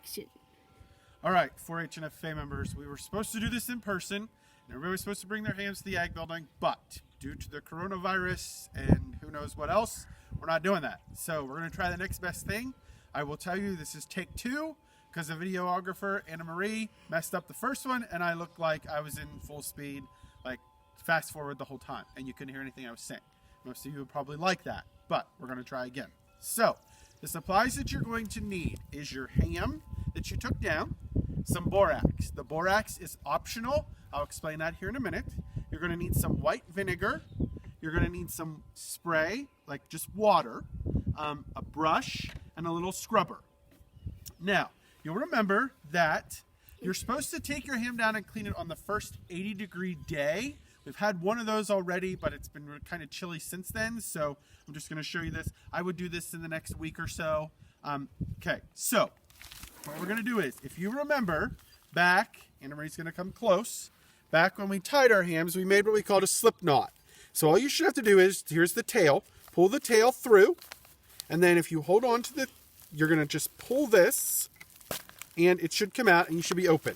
action. All right, 4-H and FFA members, we were supposed to do this in person, and everybody was supposed to bring their hams to the ag building, but due to the coronavirus and who knows what else, we're not doing that. So we're going to try the next best thing. I will tell you this is take 2 because the videographer, Anna Marie, messed up the first one, and I looked like I was in full speed, like fast forward the whole time, and you couldn't hear anything I was saying. Most of you would probably like that, but we're going to try again. So the supplies that you're going to need is your ham that you took down, some borax. The borax is optional. I'll explain that here in a minute. You're going to need some white vinegar. You're going to need some spray, like just water, a brush, and a little scrubber. Now, you'll remember that you're supposed to take your ham down and clean it on the first 80-degree day. We've had one of those already, but it's been kind of chilly since then, so I'm just going to show you this. I would do this in the next week or so. Okay, so what we're going to do is, if you remember back, Anna Marie's going to come close, back when we tied our hams, we made what we called a slip knot. So all you should have to do is, here's the tail, pull the tail through, and then if you hold on to you're going to just pull this, and it should come out, and you should be open.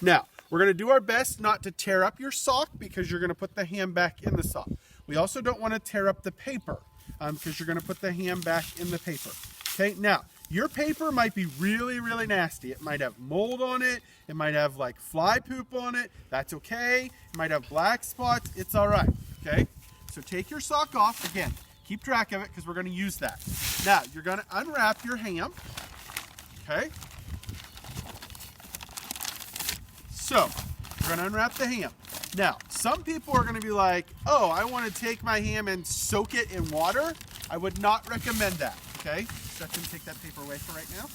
Now, we're going to do our best not to tear up your sock because you're going to put the ham back in the sock. We also don't want to tear up the paper because you're going to put the ham back in the paper. Okay, now, your paper might be really, really nasty. It might have mold on it. It might have like fly poop on it. That's okay. It might have black spots. It's all right, okay? So take your sock off. Again, keep track of it because we're going to use that. Now, you're going to unwrap your ham, okay? So, we're going to unwrap the ham. Now, some people are going to be like, oh, I want to take my ham and soak it in water. I would not recommend that, okay? So I'm going to take that paper away for right now.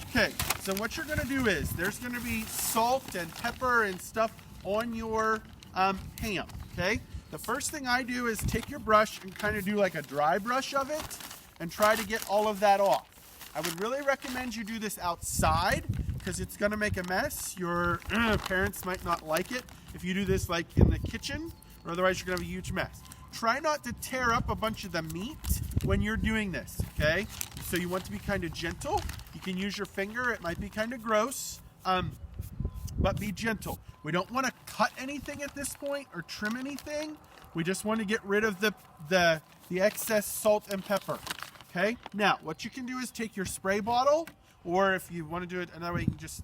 Okay, so what you're going to do is, there's going to be salt and pepper and stuff on your ham, okay? The first thing I do is take your brush and kind of do like a dry brush of it and try to get all of that off. I would really recommend you do this outside because it's going to make a mess. Your parents might not like it if you do this like in the kitchen, or otherwise you're going to have a huge mess. Try not to tear up a bunch of the meat when you're doing this, okay? So you want to be kind of gentle. You can use your finger. It might be kind of gross, but be gentle. We don't want to cut anything at this point or trim anything. We just want to get rid of the excess salt and pepper, okay? Now, what you can do is take your spray bottle, or if you want to do it another way, you can just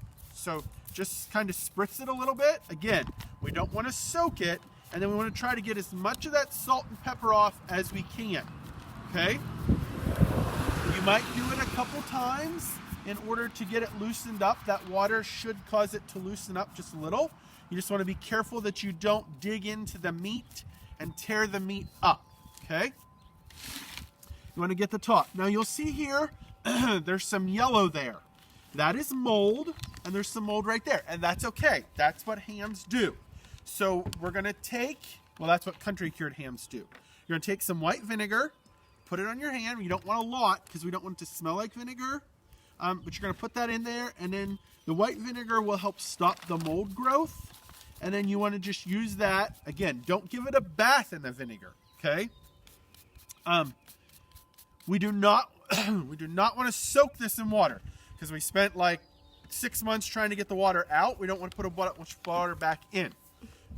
kind of spritz it a little bit. Again, we don't want to soak it, and then we want to try to get as much of that salt and pepper off as we can, okay? You might do it a couple times in order to get it loosened up. That water should cause it to loosen up just a little. You just want to be careful that you don't dig into the meat and tear the meat up, okay? You want to get the top. Now you'll see here, there's some yellow there. That is mold, and there's some mold right there, and that's okay. That's what hams do. So we're going to take, well, that's what country cured hams do. You're going to take some white vinegar, put it on your ham. You don't want a lot because we don't want it to smell like vinegar, but you're going to put that in there, and then the white vinegar will help stop the mold growth, and then you want to just use that. Again, don't give it a bath in the vinegar, okay? We do not want to soak this in water because we spent like 6 months trying to get the water out. We don't want to put a bunch of water back in.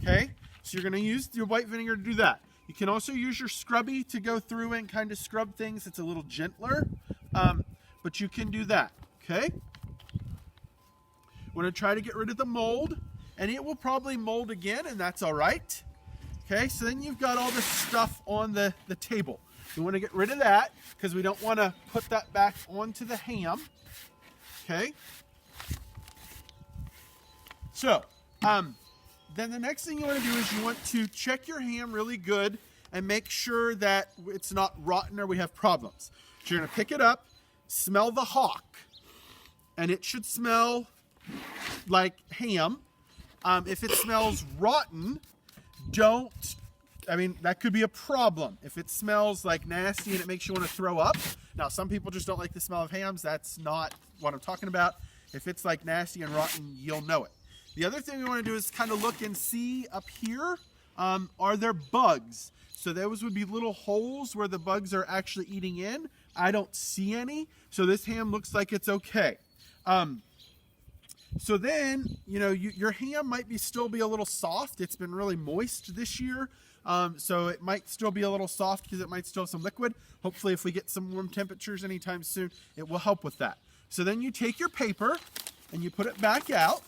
Okay, so you're going to use your white vinegar to do that. You can also use your scrubby to go through and kind of scrub things. It's a little gentler, but you can do that. Okay, we're going to try to get rid of the mold, and it will probably mold again, and that's all right. Okay, so then you've got all this stuff on the table. You want to get rid of that because we don't want to put that back onto the ham. Okay, so then the next thing you want to do is you want to check your ham really good and make sure that it's not rotten or we have problems. So you're going to pick it up, smell the hock, and it should smell like ham. If it smells rotten, that could be a problem. If it smells like nasty and it makes you want to throw up. Now, some people just don't like the smell of hams. That's not what I'm talking about. If it's like nasty and rotten, you'll know it. The other thing we want to do is kind of look and see up here, are there bugs? So those would be little holes where the bugs are actually eating in. I don't see any, so this ham looks like it's okay. So then, you know, your ham might still be a little soft. It's been really moist this year. So it might still be a little soft because it might still have some liquid. Hopefully if we get some warm temperatures anytime soon, it will help with that. So then you take your paper and you put it back out.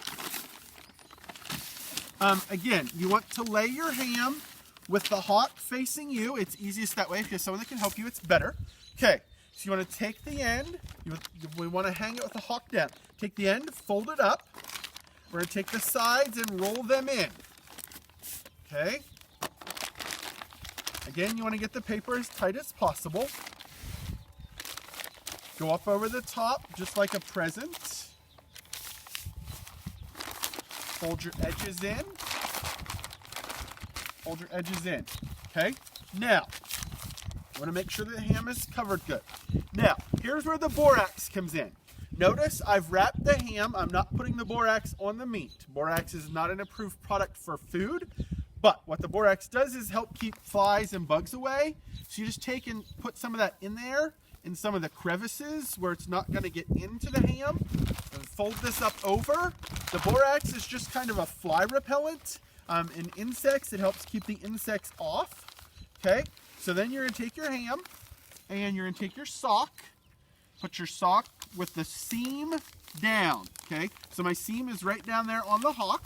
Again, you want to lay your ham with the hawk facing you. It's easiest that way. If you have someone that can help you, it's better. Okay, so you want to take the end. We want to hang it with the hawk down. Take the end, fold it up. We're going to take the sides and roll them in. Okay. Again, you want to get the paper as tight as possible. Go up over the top, just like a present. Fold your edges in. Fold your edges in. Okay? Now, you want to make sure the ham is covered good. Now, here's where the borax comes in. Notice I've wrapped the ham. I'm not putting the borax on the meat. Borax is not an approved product for food, but what the borax does is help keep flies and bugs away. So you just take and put some of that in there, in some of the crevices where it's not going to get into the ham. And fold this up over. The borax is just kind of a fly repellent. In insects, it helps keep the insects off. Okay, so then you're going to take your ham and you're going to take your sock. Put your sock with the seam down. Okay, so my seam is right down there on the hawk.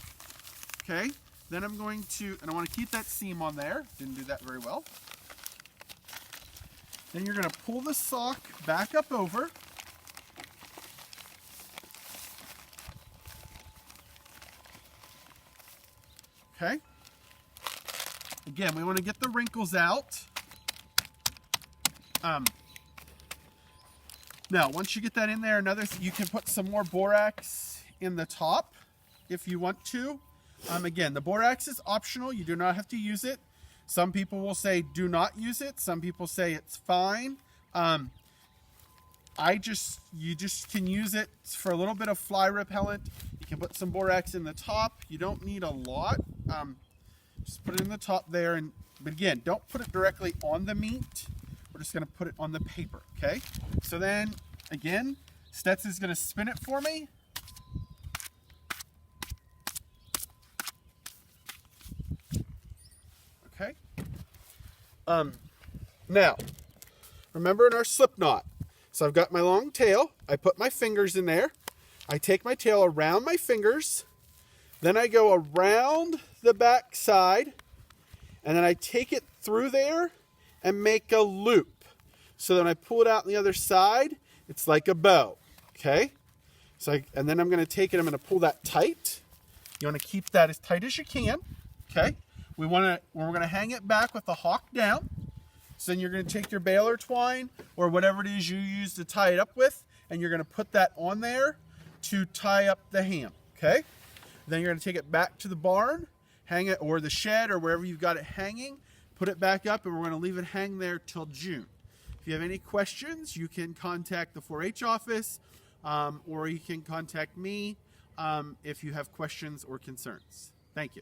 Okay, then I'm going to, and I want to keep that seam on there. Didn't do that very well. Then you're going to pull the sock back up over. Okay. Again, we want to get the wrinkles out. Now, once you get that in there, you can put some more borax in the top if you want to. Again, the borax is optional. You do not have to use it. Some people will say do not use it. Some people say it's fine. You just can use it for a little bit of fly repellent. You can put some borax in the top. You don't need a lot. Just put it in the top there. But again, don't put it directly on the meat. We're just going to put it on the paper, okay? So then, again, Stetson's going to spin it for me. Okay. Now, remember in our slip knot. So I've got my long tail. I put my fingers in there. I take my tail around my fingers. Then I go around the back side. And then I take it through there and make a loop. So then I pull it out on the other side. It's like a bow. Okay? And then I'm going to take it. I'm going to pull that tight. You want to keep that as tight as you can. Okay? We're going to hang it back with the hawk down. So then you're going to take your baler twine or whatever it is you use to tie it up with, and you're going to put that on there to tie up the ham. Okay? Then you're going to take it back to the barn, hang it, or the shed, or wherever you've got it hanging, put it back up, and we're going to leave it hang there till June. If you have any questions, you can contact the 4-H office, or you can contact me if you have questions or concerns. Thank you.